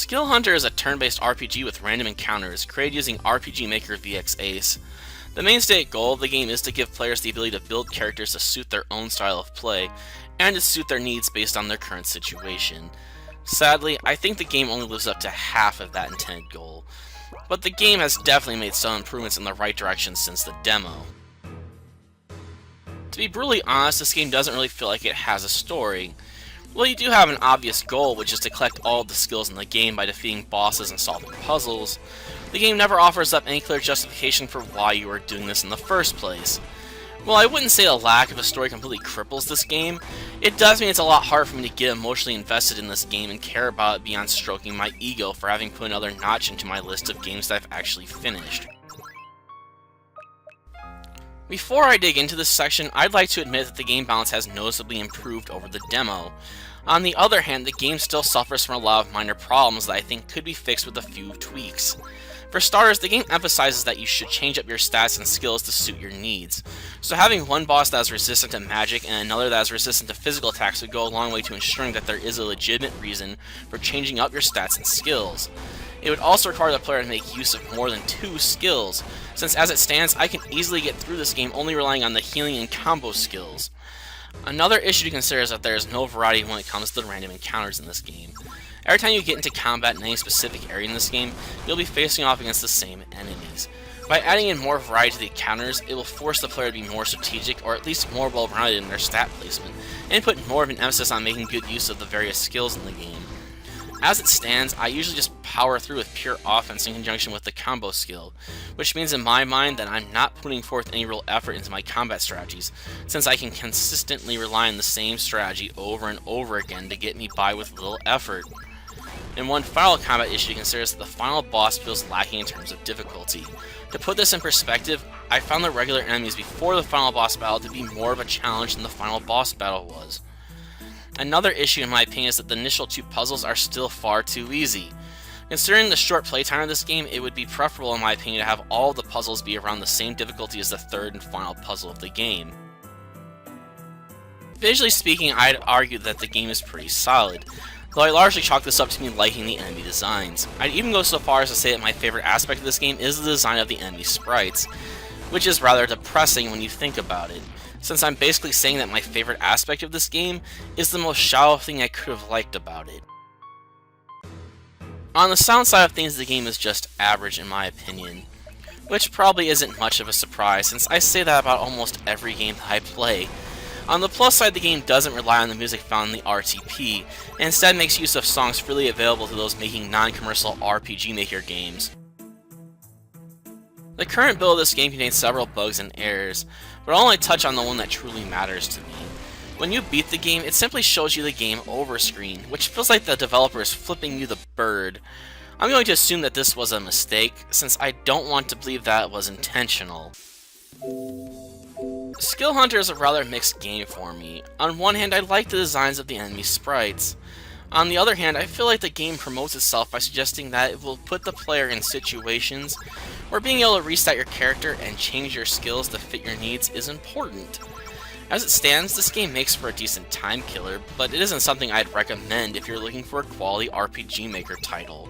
Skill Hunter is a turn-based RPG with random encounters, created using RPG Maker VX Ace. The mainstay goal of the game is to give players the ability to build characters to suit their own style of play, and to suit their needs based on their current situation. Sadly, I think the game only lives up to half of that intended goal, but the game has definitely made some improvements in the right direction since the demo. To be brutally honest, this game doesn't really feel like it has a story. Well, you do have an obvious goal, which is to collect all of the skills in the game by defeating bosses and solving puzzles. The game never offers up any clear justification for why you are doing this in the first place. While I wouldn't say the lack of a story completely cripples this game, it does mean it's a lot harder for me to get emotionally invested in this game and care about it beyond stroking my ego for having put another notch into my list of games that I've actually finished. Before I dig into this section, I'd like to admit that the game balance has noticeably improved over the demo. On the other hand, the game still suffers from a lot of minor problems that I think could be fixed with a few tweaks. For starters, the game emphasizes that you should change up your stats and skills to suit your needs. So having one boss that is resistant to magic and another that is resistant to physical attacks would go a long way to ensuring that there is a legitimate reason for changing up your stats and skills. It would also require the player to make use of more than 2 skills, since as it stands, I can easily get through this game only relying on the healing and combo skills. Another issue to consider is that there is no variety when it comes to the random encounters in this game. Every time you get into combat in any specific area in this game, you'll be facing off against the same enemies. By adding in more variety to the encounters, it will force the player to be more strategic, or at least more well-rounded in their stat placement, and put more of an emphasis on making good use of the various skills in the game. As it stands, I usually just power through with pure offense in conjunction with the combo skill, which means in my mind that I'm not putting forth any real effort into my combat strategies, since I can consistently rely on the same strategy over and over again to get me by with little effort. And one final combat issue to consider is that the final boss feels lacking in terms of difficulty. To put this in perspective, I found the regular enemies before the final boss battle to be more of a challenge than the final boss battle was. Another issue in my opinion is that the initial 2 puzzles are still far too easy. Considering the short playtime of this game, it would be preferable in my opinion to have all of the puzzles be around the same difficulty as the 3rd and final puzzle of the game. Visually speaking, I'd argue that the game is pretty solid, though I largely chalk this up to me liking the enemy designs. I'd even go so far as to say that my favorite aspect of this game is the design of the enemy sprites, which is rather depressing when you think about it, since I'm basically saying that my favorite aspect of this game is the most shallow thing I could have liked about it. On the sound side of things, the game is just average in my opinion, which probably isn't much of a surprise since I say that about almost every game that I play. On the plus side, the game doesn't rely on the music found in the RTP, and instead makes use of songs freely available to those making non-commercial RPG Maker games. The current build of this game contains several bugs and errors, but I'll only touch on the one that truly matters to me. When you beat the game, it simply shows you the game over screen, which feels like the developer is flipping you the bird. I'm going to assume that this was a mistake, since I don't want to believe that it was intentional. Skill Hunter is a rather mixed game for me. On one hand, I like the designs of the enemy sprites. On the other hand, I feel like the game promotes itself by suggesting that it will put the player in situations where being able to reset your character and change your skills to fit your needs is important. As it stands, this game makes for a decent time killer, but it isn't something I'd recommend if you're looking for a quality RPG Maker title.